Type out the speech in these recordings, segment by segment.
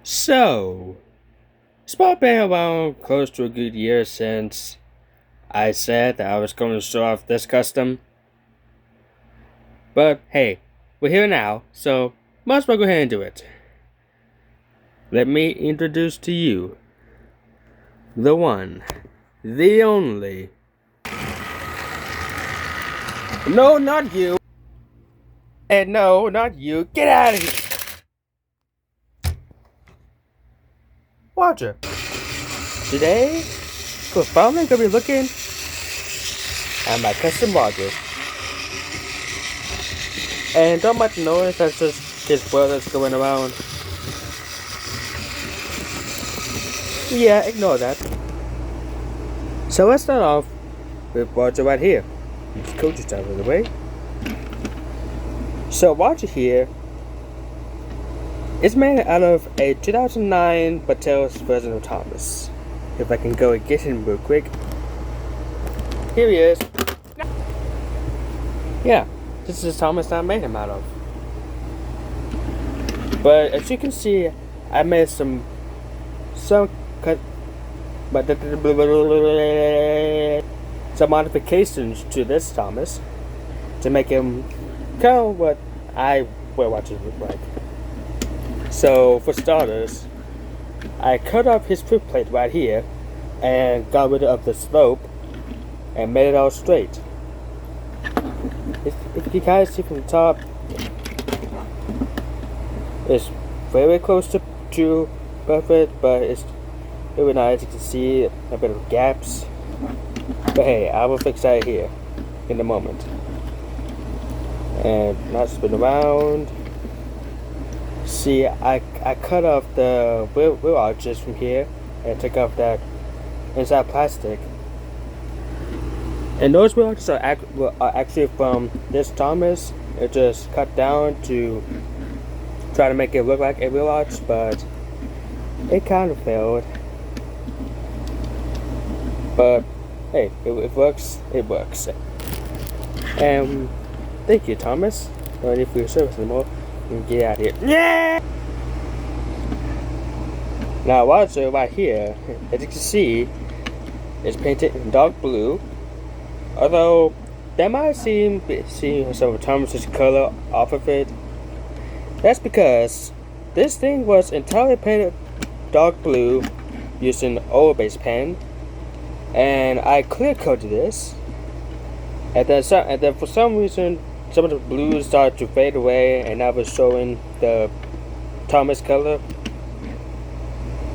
So, it's about been around close to a good year since I said that I was going to show off this custom. But hey, we're here now, so might as well go ahead and do it. Let me introduce to you the one, the only. No, not you! And no, not you. Get out of here! Roger. Today, we're finally gonna be looking at my custom Roger. And don't much noise, that's just his brothers going around. Yeah, ignore that. So let's start off with Roger right here. His coach's out of the way. So Roger here is made out of a 2009 Mattel's version of Thomas. If I can go and get him real quick. Here he is. Yeah, this is Thomas I made him out of. But as you can see, I made some modifications to this Thomas to make him kind of what I would watch it look like. So for starters, I cut off his foot plate right here and got rid of the slope and made it all straight. If you guys see from the top, it's very close to perfect, but it's really nice. You can see a bit of gaps. But hey, I will fix that here in a moment. And not spin around. See, I cut off the wheel arches from here and took off that inside plastic. And those wheel arches are actually from this Thomas. It just cut down to try to make it look like a wheel arch, but it kind of failed. But hey, it works. It works. And thank you, Thomas. No need for your service anymore. You can get out of here. Yeah. Now, Roger right here, as you can see, is painted in dark blue. Although that might seem some of Thomas's color off of it. That's because this thing was entirely painted dark blue using oil base pen, and I clear coated this. And then for some reason, some of the blues started to fade away, and I was showing the Thomas color.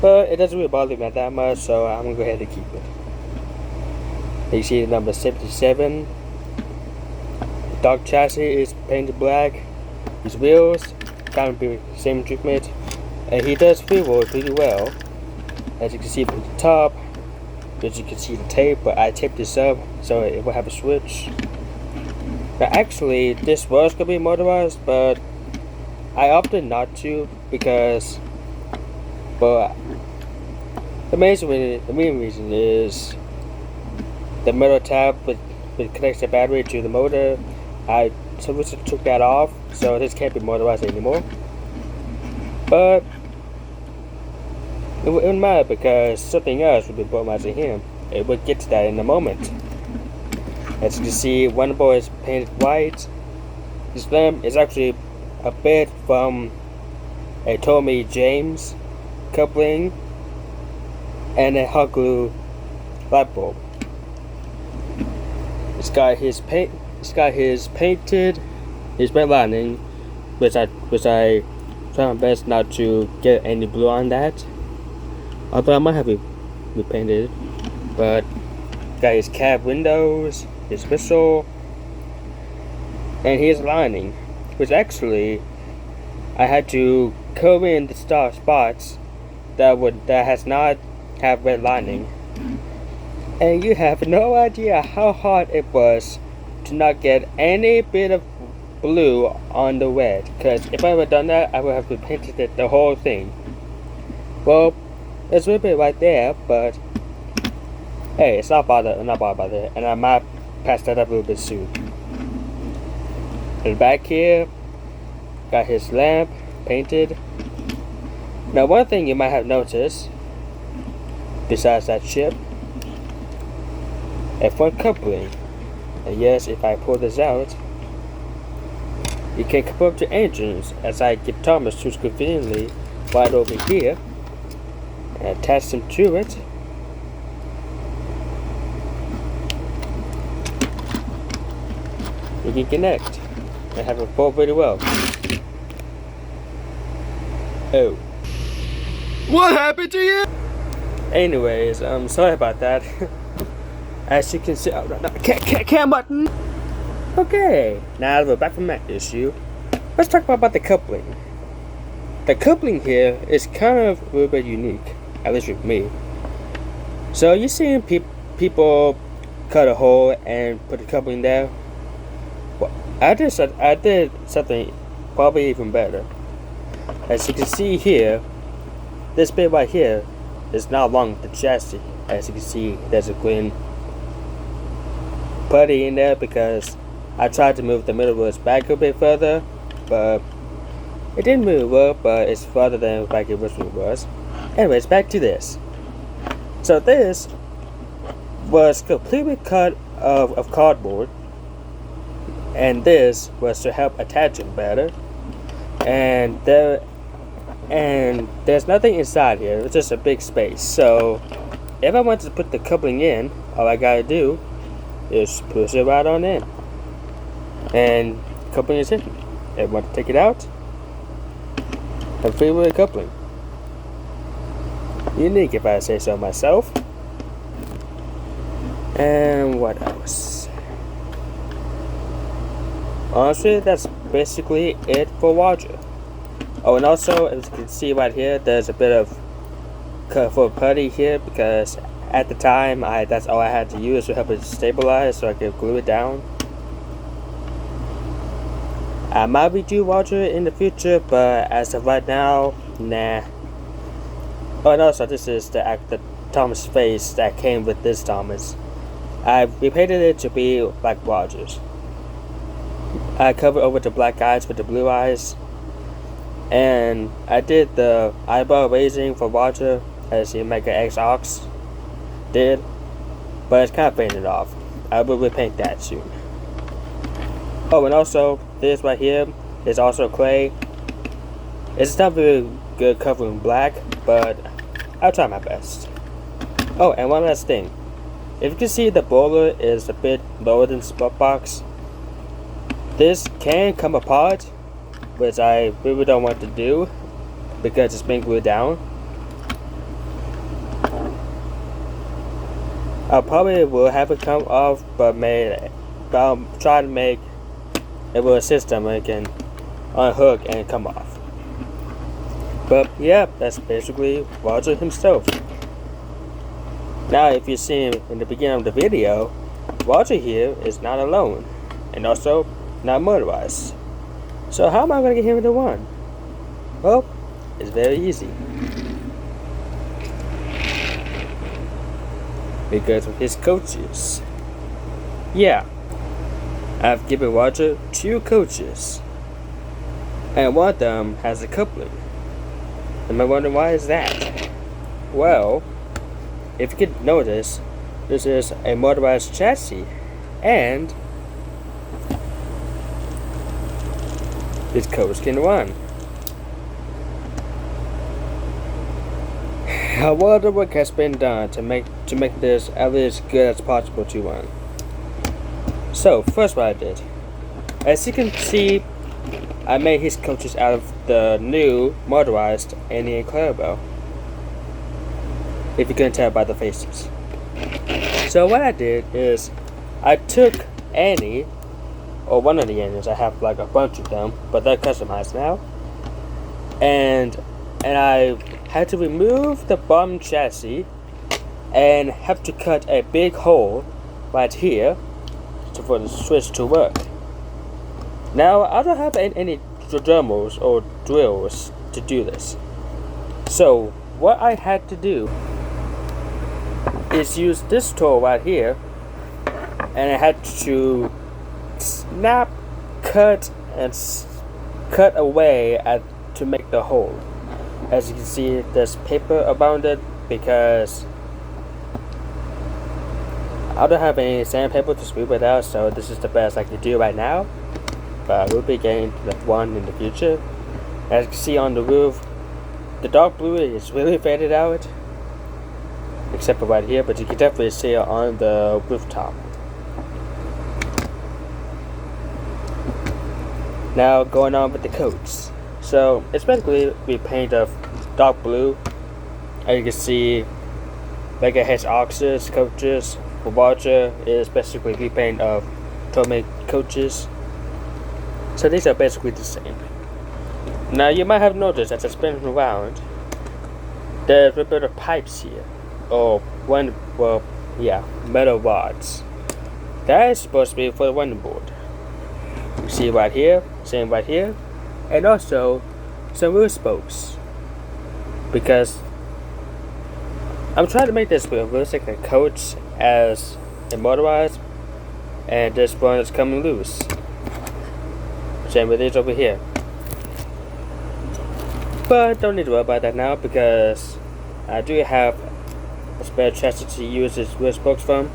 But it doesn't really bother me that much, so I'm gonna go ahead and keep it. You see the number 77. The dark chassis is painted black. His wheels kind of be the same treatment, and he does freeroll pretty well, as you can see from the top. As you can see the tape, but I taped this up so it will have a switch. Now actually, this was gonna be motorized, but I opted not to because, well, the main reason is the metal tab which connects the battery to the motor. I took that off, so this can't be motorized anymore. But it wouldn't matter because something else would be motorized to him. It would get to that in a moment. As you can see, one boy is painted white. His lamp is actually a bit from a Tommy James coupling and a hot glue light bulb. It's got his painted red lining, which I try my best not to get any blue on that. Although I might have it repainted, but got his cab windows, his whistle, and his lining, which actually I had to cover in the star spots that has not have red lining. And you have no idea how hard it was to not get any bit of blue on the red. Because if I had done that, I would have repainted it the whole thing. Well, there's a little bit right there, but hey, it's not bothered by that, and I might pass that up a little bit soon. In the back here, got his lamp painted. Now, one thing you might have noticed, besides that chip, a front coupling. And yes, if I pull this out, you can couple up to engines, as I get Thomas to conveniently right over here and attach them to it. You can connect and have it pull pretty well. Oh. What happened to you? Anyways, sorry about that. As you can see, oh, no, cam button. Okay, now we're back from that issue. Let's talk about the coupling. The coupling here is kind of a little bit unique, at least with me. So you seen people cut a hole and put the coupling there? Well, I did something probably even better. As you can see here, this bit right here is now along the chassis. As you can see, there's a green putty in there because I tried to move the middle wheels back a bit further, but it didn't move well, but it's further than back it was. Anyways, back to this. So this was completely cut of cardboard, and this was to help attach it better. And there's nothing inside here. It's just a big space. So if I want to put the coupling in, all I gotta do is push it right on in, and coupling is in. If I want to take it out, I'm free with a coupling. Unique, if I say so myself. And what else? Honestly, that's basically it for Roger. Oh, and also, as you can see right here, there's a bit of cut for putty here because at the time, that's all I had to use to help it stabilize so I could glue it down. I might redo Roger in the future, but as of right now, nah. Oh, and also, this is the Thomas face that came with this Thomas. I repainted it to be like Roger's. I covered over the black eyes with the blue eyes. And I did the eyebrow raising for Roger, as the Mega X Ox did, but it's kind of faded off. I will repaint that soon. Oh, and also, this right here is also clay. It's not very good covering black, but I'll try my best. Oh, and one last thing. If you can see, the boiler is a bit lower than the spot box. This can come apart, which I really don't want to do because it's been glued down. I probably will have it come off, but I'll try to make it with a system where it can unhook and come off. But yeah, that's basically Roger himself. Now, if you see him in the beginning of the video, Roger here is not alone, and also not motorized. So how am I going to get him into one? Well, it's very easy. Because of his coaches. Yeah, I've given Roger 2 coaches, and one of them has a coupling. Am I wondering why is that? Well, if you could notice, this is a motorized chassis, and this coach can run. I wonder what has been done to make this at least good as possible to run. So first, what I did, as you can see, I made his coaches out of the new motorized Annie and Clarabelle. If you couldn't tell by the faces. So what I did is, I took Annie, or one of the Annies. I have like a bunch of them, but they're customized now. And I had to remove the bottom chassis and have to cut a big hole right here for the switch to work. Now I don't have any dremels or drills to do this. So what I had to do is use this tool right here, and I had to snap, cut, and cut away to make the hole. As you can see, there's paper around it because I don't have any sandpaper to sweep it out, so this is the best I can do right now. But we'll be getting the one in the future. As you can see on the roof, the dark blue is really faded out, except for right here, but you can definitely see it on the rooftop. Now going on with the coats. So it's basically repaint of dark blue. As you can see, Mega Hedge Oxes coaches. For Watcher is basically repaint of Tomei coaches. So these are basically the same. Now you might have noticed as I spin around, there's a bit of pipes here, or metal rods. That is supposed to be for the running board. You see right here, same right here, and also some wheel spokes. Because I'm trying to make this realistic and coach as a motorized, and this one is coming loose. Same with these over here. But don't need to worry about that now because I do have a spare chassis to use this wheel spokes from.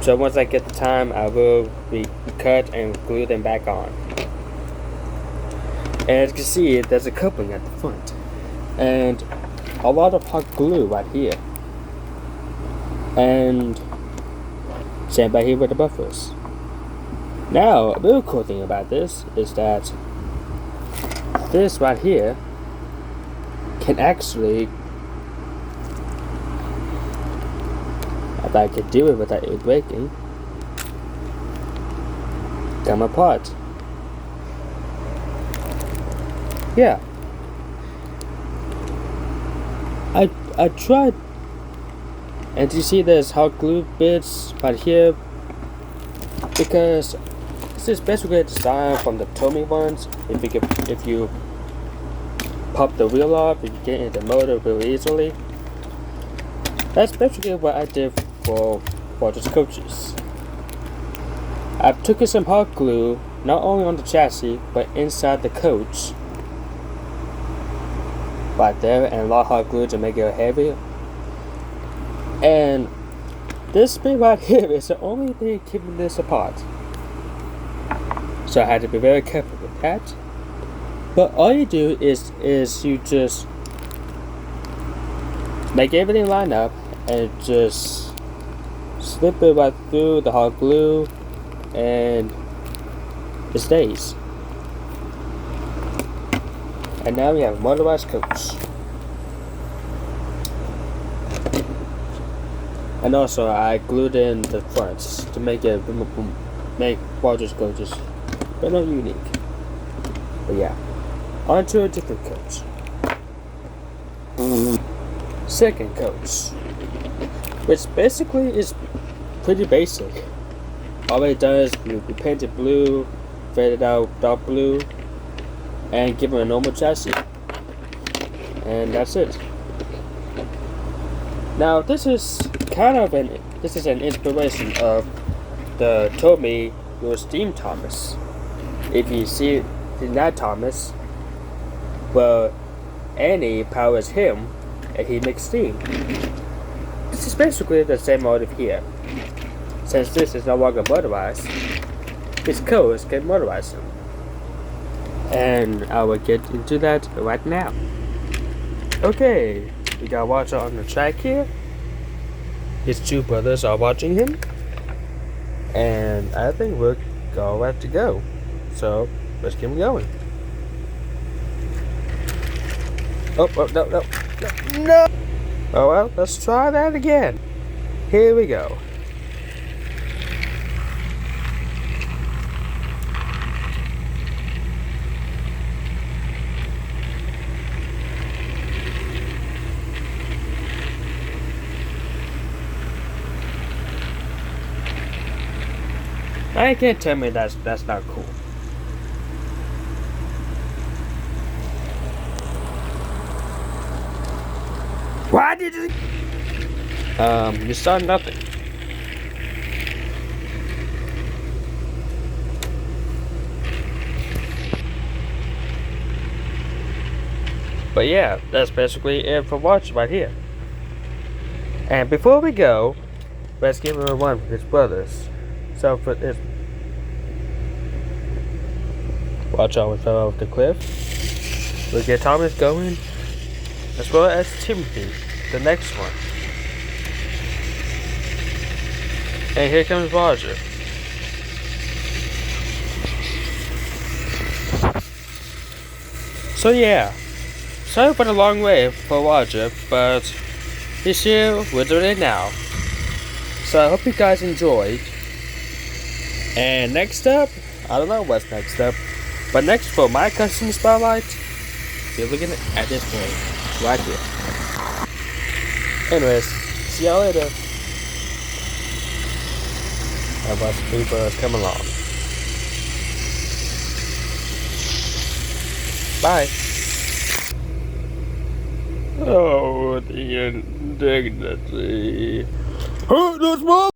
So once I get the time, I will recut and glue them back on. And as you can see, there's a coupling at the front, and a lot of hot glue right here. And same right here with the buffers. Now, a real cool thing about this is that this right here can actually, if I could do it without it breaking, come apart. Yeah. I tried, and you see there's hot glue bits right here because this is basically a design from the Tomei ones. If you pop the wheel off, you can get into the motor really easily. That's basically what I did for just coaches. I took some hot glue not only on the chassis but inside the coach right there, and a lot of hot glue to make it heavier. And this bit right here is the only thing keeping this apart. So I had to be very careful with that. But all you do is you just make everything line up and just slip it right through the hot glue and it stays. And now we have a motorized coach. And also I glued in the fronts to make it Walter's coaches but not unique. But yeah, on to a different coach. Second coach, which basically is pretty basic. All it does is we paint it blue, faded out dark blue, and give it a normal chassis, and that's it. Now this is an inspiration of the Tomei your Steam Thomas. If you see that Thomas, well, Annie powers him and he makes steam. This is basically the same motive here. Since this is no longer motorized, his codes can motorize him. And I will get into that right now. Okay, we got Watcher on the track here. His two brothers are watching him. And I think we're all right to go. So, let's get him going. Oh, no. Oh well, let's try that again. Here we go. I can't tell me that's not cool. Why did you? You saw nothing. But yeah, that's basically it for watch right here. And before we go, let's give him one for his brothers. So for this, watch out, we fell off the cliff. We'll get Thomas going, as well as Timothy, the next one. And here comes Roger. So yeah, sorry for the long way for Roger, but this year we're doing it now. So I hope you guys enjoyed. And next up, I don't know what's next up, but next for my custom spotlight, you're looking at this one right here. Anyways, see y'all later. And watch the people come along. Bye. Oh, the indignity. Oh, that's wrong.